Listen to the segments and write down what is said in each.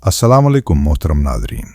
अस्सलाम वालेकुम मोहतरम नाज़रीन।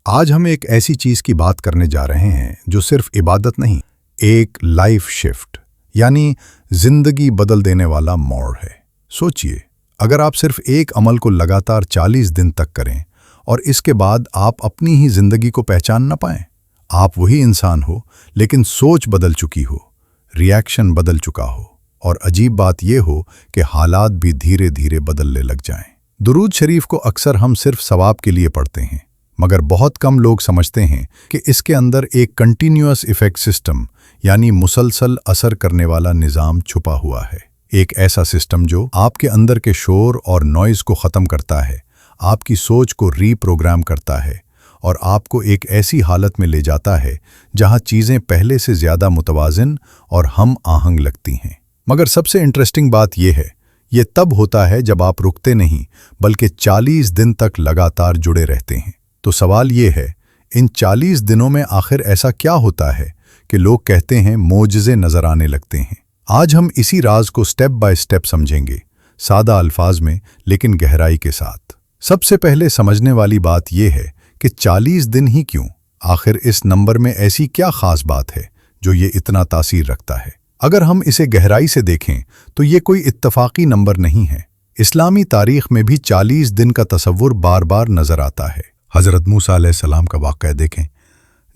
आज हम एक ऐसी चीज़ की बात करने जा रहे हैं जो सिर्फ इबादत नहीं, एक लाइफ शिफ्ट यानी ज़िंदगी बदल देने वाला मोड़ है। सोचिए, अगर आप सिर्फ एक अमल को लगातार 40 दिन तक करें और इसके बाद आप अपनी ही ज़िंदगी को पहचान न पाएं। आप वही इंसान हो लेकिन सोच बदल चुकी हो, रिएक्शन बदल चुका हो और अजीब बात यह हो कि हालात भी धीरे धीरे बदलने लग जाएं। दुरूद शरीफ को अक्सर हम सिर्फ सवाब के लिए पढ़ते हैं, मगर बहुत कम लोग समझते हैं कि इसके अंदर एक कंटिन्यूअस इफेक्ट सिस्टम यानी मुसलसल असर करने वाला निज़ाम छुपा हुआ है। एक ऐसा सिस्टम जो आपके अंदर के शोर और नॉइज़ को ख़त्म करता है, आपकी सोच को रीप्रोग्राम करता है और आपको एक ऐसी हालत में ले जाता है जहां चीज़ें पहले से ज़्यादा मुतवाज़िन और हम आहंग लगती हैं। मगर सबसे इंटरेस्टिंग बात यह है, ये तब होता है जब आप रुकते नहीं बल्कि 40 दिन तक लगातार जुड़े रहते हैं। तो सवाल ये है, इन 40 दिनों में आखिर ऐसा क्या होता है कि लोग कहते हैं मोजज़े नज़र आने लगते हैं। आज हम इसी राज को स्टेप बाय स्टेप समझेंगे, सादा अल्फाज में लेकिन गहराई के साथ। सबसे पहले समझने वाली बात यह है कि 40 दिन ही क्यों? आखिर इस नंबर में ऐसी क्या ख़ास बात है जो ये इतना तासीर रखता है? अगर हम इसे गहराई से देखें तो ये कोई इत्तफाकी नंबर नहीं है। इस्लामी तारीख में भी 40 दिन का तसव्वुर बार बार नजर आता है। हज़रत मूसा अलैहिस्सलाम का वाक़या देखें।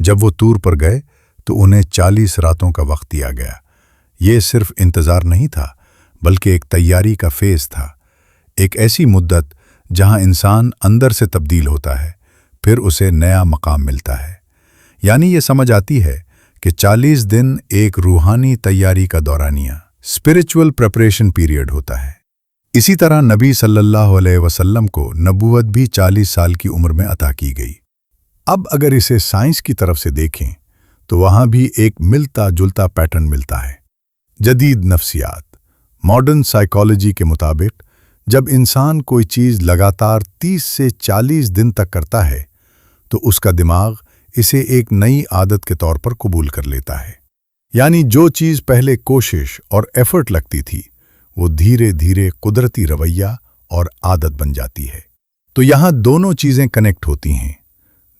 जब वो तूर पर गए तो उन्हें 40 रातों का वक्त दिया गया। ये सिर्फ इंतज़ार नहीं था बल्कि एक तैयारी का फेज़ था, एक ऐसी मुद्दत जहां इंसान अंदर से तब्दील होता है, फिर उसे नया मकाम मिलता है। यानी ये समझ आती है कि 40 दिन एक रूहानी तैयारी का दौरानिया, स्पिरिचुअल प्रिपरेशन पीरियड होता है। इसी तरह नबी सल्लल्लाहु अलैहि वसल्लम को नबूवत भी 40 साल की उम्र में अता की गई। अब अगर इसे साइंस की तरफ से देखें तो वहां भी एक मिलता जुलता पैटर्न मिलता है। जदीद नफ्सियात, मॉडर्न साइकोलॉजी के मुताबिक जब इंसान कोई चीज़ लगातार 30 से 40 दिन तक करता है तो उसका दिमाग इसे एक नई आदत के तौर पर कबूल कर लेता है। यानी जो चीज़ पहले कोशिश और एफर्ट लगती थी वो धीरे धीरे कुदरती रवैया और आदत बन जाती है। तो यहाँ दोनों चीज़ें कनेक्ट होती हैं।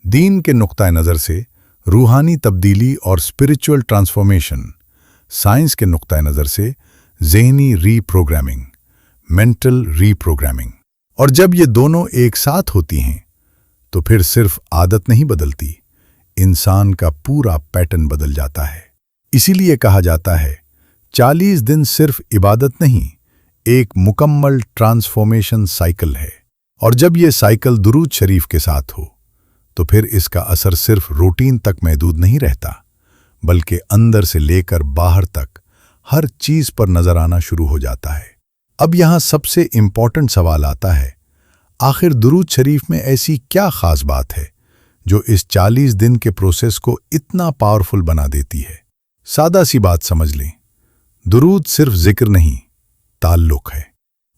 दीन के नुक्ता नज़र से रूहानी तब्दीली और स्पिरिचुअल ट्रांसफॉर्मेशन, साइंस के नुक्ता नज़र से ज़हनी रीप्रोग्रामिंग, मेंटल रीप्रोग्रामिंग। और जब ये दोनों एक साथ होती हैं तो फिर सिर्फ आदत नहीं बदलती, इंसान का पूरा पैटर्न बदल जाता है। इसीलिए कहा जाता है 40 दिन सिर्फ इबादत नहीं, एक मुकम्मल ट्रांसफॉर्मेशन साइकिल है। और जब ये साइकिल दुरूद शरीफ के साथ हो तो फिर इसका असर सिर्फ रूटीन तक महदूद नहीं रहता बल्कि अंदर से लेकर बाहर तक हर चीज़ पर नजर आना शुरू हो जाता है। अब यहाँ सबसे इम्पॉर्टेंट सवाल आता है, आखिर दुरूद शरीफ में ऐसी क्या ख़ास बात है जो इस 40 दिन के प्रोसेस को इतना पावरफुल बना देती है? सादा सी बात समझ लें, दुरूद सिर्फ जिक्र नहीं, ताल्लुक है,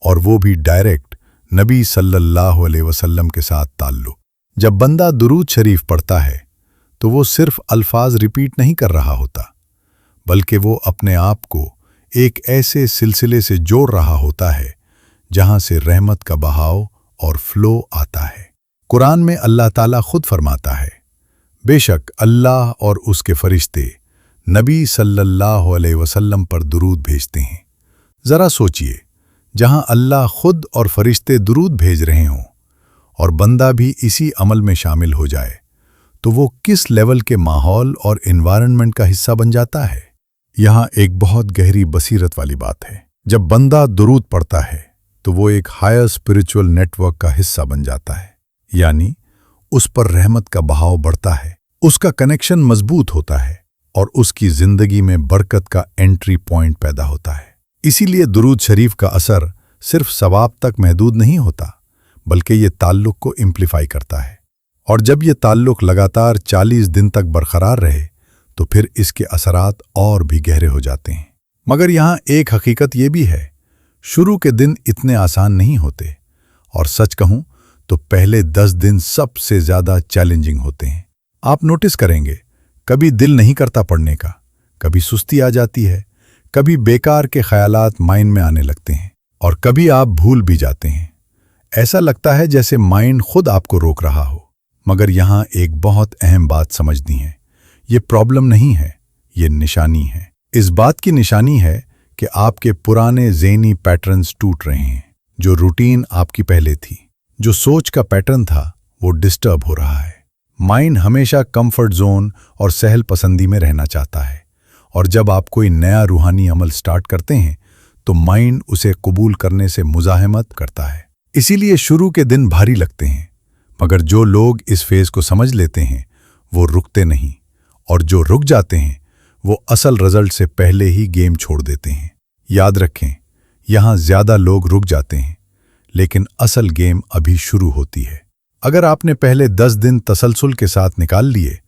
और वो भी डायरेक्ट नबी सल्लल्लाहु अलैहि वसल्लम के साथ ताल्लुक। जब बंदा दुरूद शरीफ पढ़ता है तो वो सिर्फ अल्फाज रिपीट नहीं कर रहा होता बल्कि वो अपने आप को एक ऐसे सिलसिले से जोड़ रहा होता है जहां से रहमत का बहाव और फ्लो आता है। कुरान में अल्लाह ताला खुद फरमाता है, बेशक अल्लाह और उसके फरिश्ते नबी सल्लल्लाहु अलैहि वसल्लम पर दुरूद भेजते हैं। ज़रा सोचिए, जहां अल्लाह खुद और फरिश्ते दुरूद भेज रहे हों और बंदा भी इसी अमल में शामिल हो जाए तो वो किस लेवल के माहौल और एनवायरनमेंट का हिस्सा बन जाता है। यहाँ एक बहुत गहरी बसीरत वाली बात है। जब बंदा दुरूद पढ़ता है तो वो एक हायर स्पिरिचुअल नेटवर्क का हिस्सा बन जाता है, यानी उस पर रहमत का बहाव बढ़ता है, उसका कनेक्शन मजबूत होता है और उसकी जिंदगी में बरकत का एंट्री पॉइंट पैदा होता है। इसीलिए दुरूद शरीफ का असर सिर्फ सवाब तक महदूद नहीं होता बल्कि ये ताल्लुक को इम्प्लीफाई करता है। और जब ये ताल्लुक लगातार 40 दिन तक बरकरार रहे तो फिर इसके असरात और भी गहरे हो जाते हैं। मगर यहाँ एक हकीकत ये भी है, शुरू के दिन इतने आसान नहीं होते और सच कहूँ तो पहले 10 दिन सबसे ज़्यादा चैलेंजिंग होते हैं। आप नोटिस करेंगे, कभी दिल नहीं करता पढ़ने का, कभी सुस्ती आ जाती है, कभी बेकार के ख्यालात माइंड में आने लगते हैं और कभी आप भूल भी जाते हैं। ऐसा लगता है जैसे माइंड खुद आपको रोक रहा हो। मगर यहाँ एक बहुत अहम बात समझनी है। ये प्रॉब्लम नहीं है, ये निशानी है। इस बात की निशानी है कि आपके पुराने ज़हनी पैटर्न्स टूट रहे हैं। जो रूटीन आपकी पहले थी, जो सोच का पैटर्न था, वो डिस्टर्ब हो रहा है। माइंड हमेशा कंफर्ट जोन और सहल पसंदी में रहना चाहता है, और जब आप कोई नया रूहानी अमल स्टार्ट करते हैं तो माइंड उसे कबूल करने से मुज़ाहमत करता है। इसीलिए शुरू के दिन भारी लगते हैं, मगर जो लोग इस फेज़ को समझ लेते हैं वो रुकते नहीं, और जो रुक जाते हैं वो असल रिजल्ट से पहले ही गेम छोड़ देते हैं। याद रखें, यहाँ ज़्यादा लोग रुक जाते हैं, लेकिन असल गेम अभी शुरू होती है। अगर आपने पहले 10 दिन तसलसल के साथ निकाल लिए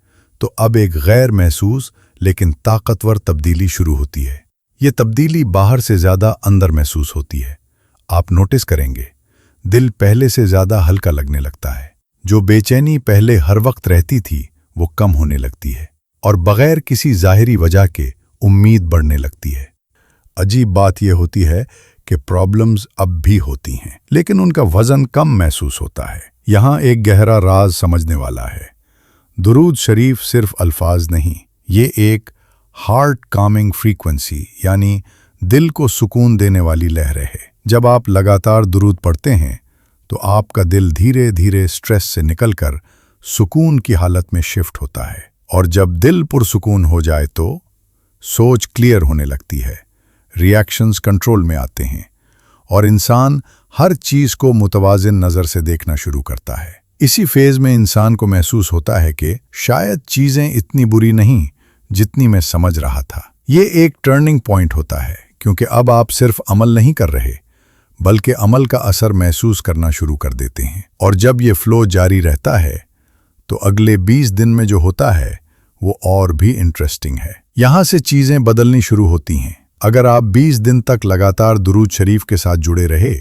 तो अब एक गैर महसूस लेकिन ताकतवर तब्दीली शुरू होती है। ये तब्दीली बाहर से ज़्यादा अंदर महसूस होती है। आप नोटिस करेंगे, दिल पहले से ज़्यादा हल्का लगने लगता है। जो बेचैनी पहले हर वक्त रहती थी वो कम होने लगती है, और बगैर किसी ज़ाहिरी वजह के उम्मीद बढ़ने लगती है। अजीब बात यह होती है कि प्रॉब्लम्स अब भी होती हैं, लेकिन उनका वज़न कम महसूस होता है। यहाँ एक गहरा राज समझने वाला है। दुरूद शरीफ सिर्फ अल्फाज नहीं, ये एक हार्ट कामिंग फ्रीक्वेंसी यानी दिल को सुकून देने वाली लहरें है। जब आप लगातार दुरूद पढ़ते हैं तो आपका दिल धीरे धीरे स्ट्रेस से निकलकर सुकून की हालत में शिफ्ट होता है, और जब दिल पुरसुकून हो जाए तो सोच क्लियर होने लगती है, रिएक्शंस कंट्रोल में आते हैं, और इंसान हर चीज़ को मुतवाज़िन नज़र से देखना शुरू करता है। इसी फेज़ में इंसान को महसूस होता है कि शायद चीज़ें इतनी बुरी नहीं जितनी मैं समझ रहा था। ये एक टर्निंग पॉइंट होता है, क्योंकि अब आप सिर्फ अमल नहीं कर रहे बल्कि अमल का असर महसूस करना शुरू कर देते हैं। और जब ये फ्लो जारी रहता है तो अगले 20 दिन में जो होता है वो और भी इंटरेस्टिंग है। यहाँ से चीज़ें बदलनी शुरू होती हैं। अगर आप 20 दिन तक लगातार दुरूद शरीफ के साथ जुड़े रहे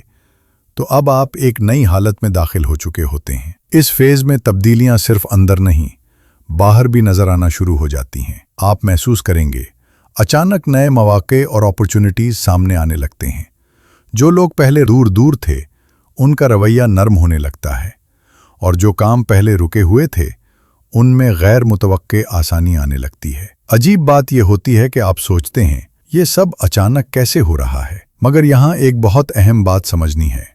तो अब आप एक नई हालत में दाखिल हो चुके होते हैं। इस फेज़ में तब्दीलियां सिर्फ अंदर नहीं, बाहर भी नजर आना शुरू हो जाती हैं। आप महसूस करेंगे अचानक नए मौके और अपॉर्चुनिटीज सामने आने लगते हैं। जो लोग पहले दूर दूर थे उनका रवैया नरम होने लगता है, और जो काम पहले रुके हुए थे उनमें गैर मुतवक्के आसानी आने लगती है। अजीब बात यह होती है कि आप सोचते हैं ये सब अचानक कैसे हो रहा है, मगर यहाँ एक बहुत अहम बात समझनी है।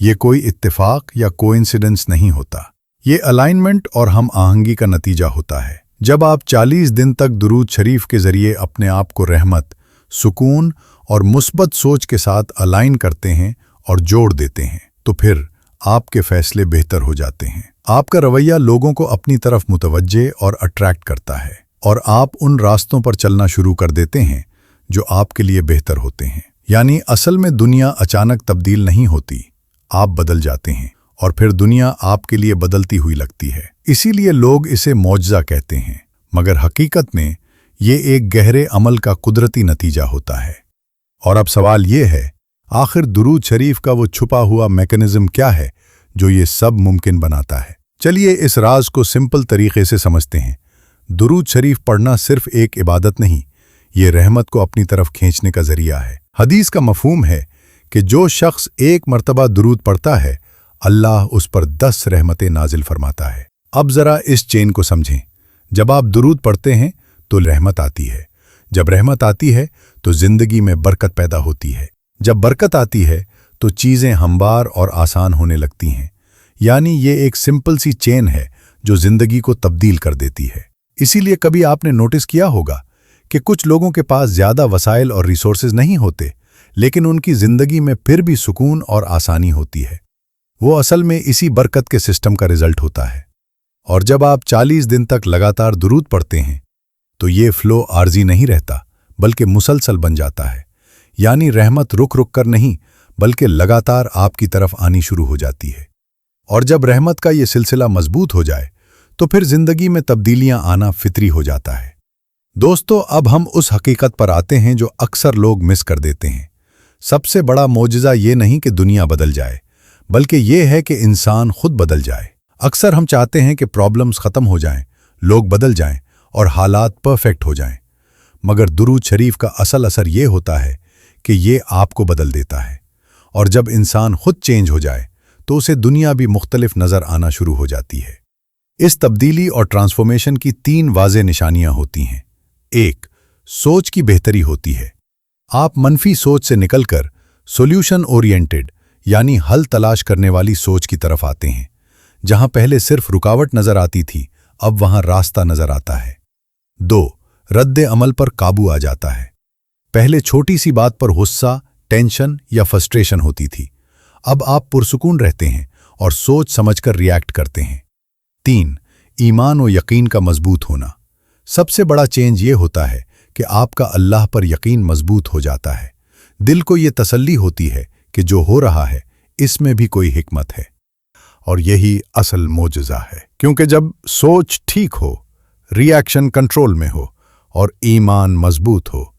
ये कोई इत्तेफाक या कोइंसिडेंस नहीं होता, ये अलाइनमेंट और हम आहंगी का नतीजा होता है। जब आप 40 दिन तक दुरूद शरीफ के जरिए अपने आप को रहमत, सुकून और मुस्बत सोच के साथ अलाइन करते हैं और जोड़ देते हैं, तो फिर आपके फैसले बेहतर हो जाते हैं। आपका रवैया लोगों को अपनी तरफ मुतवज्जे और अट्रैक्ट करता है, और आप उन रास्तों पर चलना शुरू कर देते हैं जो आपके लिए बेहतर होते हैं। यानी असल में दुनिया अचानक तब्दील नहीं होती, आप बदल जाते हैं, और फिर दुनिया आपके लिए बदलती हुई लगती है। इसीलिए लोग इसे मौजज़ा कहते हैं, मगर हकीकत में ये एक गहरे अमल का कुदरती नतीजा होता है। और अब सवाल ये है, आखिर दुरूद शरीफ का वो छुपा हुआ मैकेनिज्म क्या है जो ये सब मुमकिन बनाता है? चलिए इस राज को सिंपल तरीके से समझते हैं। दुरूद शरीफ पढ़ना सिर्फ एक इबादत नहीं, ये रहमत को अपनी तरफ खींचने का जरिया है। हदीस का मफहूम है कि जो शख्स एक मर्तबा दुरूद पढ़ता है, अल्लाह उस पर 10 रहमतें नाजिल फरमाता है। अब ज़रा इस चेन को समझें। जब आप दुरूद पढ़ते हैं तो रहमत आती है, जब रहमत आती है तो ज़िंदगी में बरकत पैदा होती है, जब बरकत आती है तो चीज़ें हमवार और आसान होने लगती हैं। यानी ये एक सिंपल सी चेन है जो ज़िंदगी को तब्दील कर देती है। इसीलिए कभी आपने नोटिस किया होगा कि कुछ लोगों के पास ज़्यादा वसाइल और रिसोर्सेज नहीं होते, लेकिन उनकी ज़िंदगी में फिर भी सुकून और आसानी होती है। वो असल में इसी बरकत के सिस्टम का रिजल्ट होता है। और जब आप 40 दिन तक लगातार दुरूद पढ़ते हैं तो ये फ्लो आर्जी नहीं रहता बल्कि मुसलसल बन जाता है। यानी रहमत रुक रुक कर नहीं बल्कि लगातार आपकी तरफ आनी शुरू हो जाती है। और जब रहमत का ये सिलसिला मजबूत हो जाए तो फिर जिंदगी में तब्दीलियां आना फितरी हो जाता है। दोस्तों, अब हम उस हकीकत पर आते हैं जो अक्सर लोग मिस कर देते हैं। सबसे बड़ा मौजज़ा ये नहीं कि दुनिया बदल जाए, बल्कि ये है कि इंसान खुद बदल जाए। अक्सर हम चाहते हैं कि प्रॉब्लम्स ख़त्म हो जाएं, लोग बदल जाएं और हालात परफेक्ट हो जाएं, मगर दुरूद शरीफ का असल असर ये होता है कि ये आपको बदल देता है। और जब इंसान खुद चेंज हो जाए तो उसे दुनिया भी मुख्तलिफ नज़र आना शुरू हो जाती है। इस तब्दीली और ट्रांसफॉर्मेशन की 3 वाज़ेह निशानियां होती हैं। 1. सोच की बेहतरी होती है। आप मनफी सोच से निकलकर सॉल्यूशन ओरिएंटेड यानी हल तलाश करने वाली सोच की तरफ आते हैं। जहां पहले सिर्फ रुकावट नज़र आती थी, अब वहां रास्ता नज़र आता है। 2. रद्द अमल पर काबू आ जाता है। पहले छोटी सी बात पर गुस्सा, टेंशन या फ्रस्ट्रेशन होती थी, अब आप पुरसुकून रहते हैं और सोच समझकर रिएक्ट करते हैं। 3. ईमान और यकीन का मजबूत होना। सबसे बड़ा चेंज ये होता है कि आपका अल्लाह पर यकीन मजबूत हो जाता है। दिल को ये तसल्ली होती है कि जो हो रहा है इसमें भी कोई हिकमत है। और यही असल मोजज़ा है, क्योंकि जब सोच ठीक हो, रिएक्शन कंट्रोल में हो और ईमान मजबूत हो,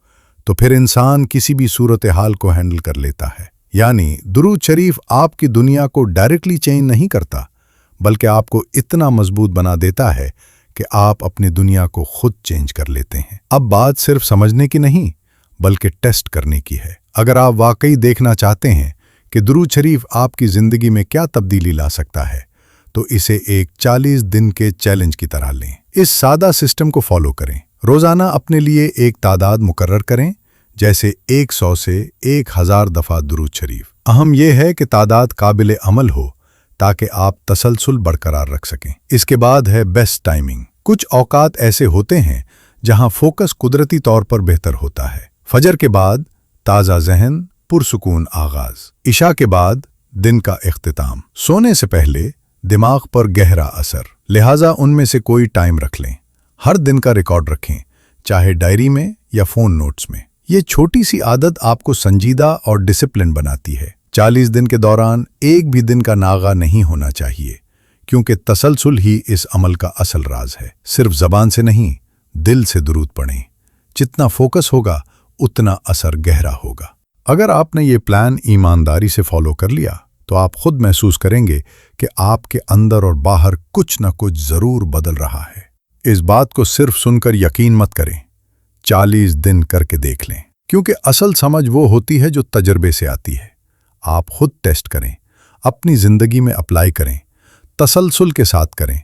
तो फिर इंसान किसी भी सूरत हाल को हैंडल कर लेता है। यानी दुरूद शरीफ आपकी दुनिया को डायरेक्टली चेंज नहीं करता, बल्कि आपको इतना मजबूत बना देता है कि आप अपनी दुनिया को खुद चेंज कर लेते हैं। अब बात सिर्फ समझने की नहीं, बल्कि टेस्ट करने की है। अगर आप वाकई देखना चाहते हैं कि दुरूद शरीफ आपकी ज़िंदगी में क्या तब्दीली ला सकता है, तो इसे एक 40 दिन के चैलेंज की तरह लें। इस सादा सिस्टम को फॉलो करें। रोज़ाना अपने लिए एक तादाद मुकर्रर करें, जैसे 100 से 1000 दफ़ा दुरूद शरीफ। अहम यह है कि तादाद काबिल अमल हो ताकि आप तसलसल बरकरार रख सकें। इसके बाद है बेस्ट टाइमिंग। कुछ औकात ऐसे होते हैं जहां फोकस कुदरती तौर पर बेहतर होता है। फजर के बाद ताज़ा जहन, पुरसुकून आगाज। इशा के बाद दिन का इख्तिताम। सोने से पहले दिमाग पर गहरा असर। लिहाजा उनमें से कोई टाइम रख लें। हर दिन का रिकॉर्ड रखें, चाहे डायरी में या फ़ोन नोट्स में। ये छोटी सी आदत आपको संजीदा और डिसिप्लिन बनाती है। 40 दिन के दौरान एक भी दिन का नागा नहीं होना चाहिए, क्योंकि तसलसल ही इस अमल का असल राज है। सिर्फ ज़बान से नहीं, दिल से दुरूद पढ़ें। जितना फोकस होगा उतना असर गहरा होगा। अगर आपने ये प्लान ईमानदारी से फॉलो कर लिया, तो आप खुद महसूस करेंगे कि आपके अंदर और बाहर कुछ न कुछ ज़रूर बदल रहा है। इस बात को सिर्फ सुनकर यकीन मत करें, 40 दिन करके देख लें, क्योंकि असल समझ वो होती है जो तजर्बे से आती है। आप खुद टेस्ट करें, अपनी ज़िंदगी में अप्लाई करें, तसलसल के साथ करें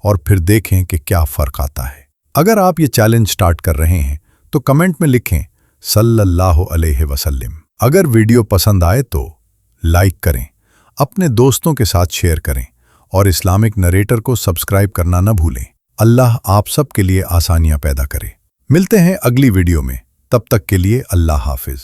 और फिर देखें कि क्या फ़र्क आता है। अगर आप ये चैलेंज स्टार्ट कर रहे हैं तो कमेंट में लिखें सल्लल्लाहु अलैहि वसल्लम। अगर वीडियो पसंद आए तो लाइक करें, अपने दोस्तों के साथ शेयर करें और इस्लामिक नरेटर को सब्सक्राइब करना न भूलें। अल्लाह आप सब के लिए आसानियां पैदा करे। मिलते हैं अगली वीडियो में, तब तक के लिए अल्लाह हाफिज।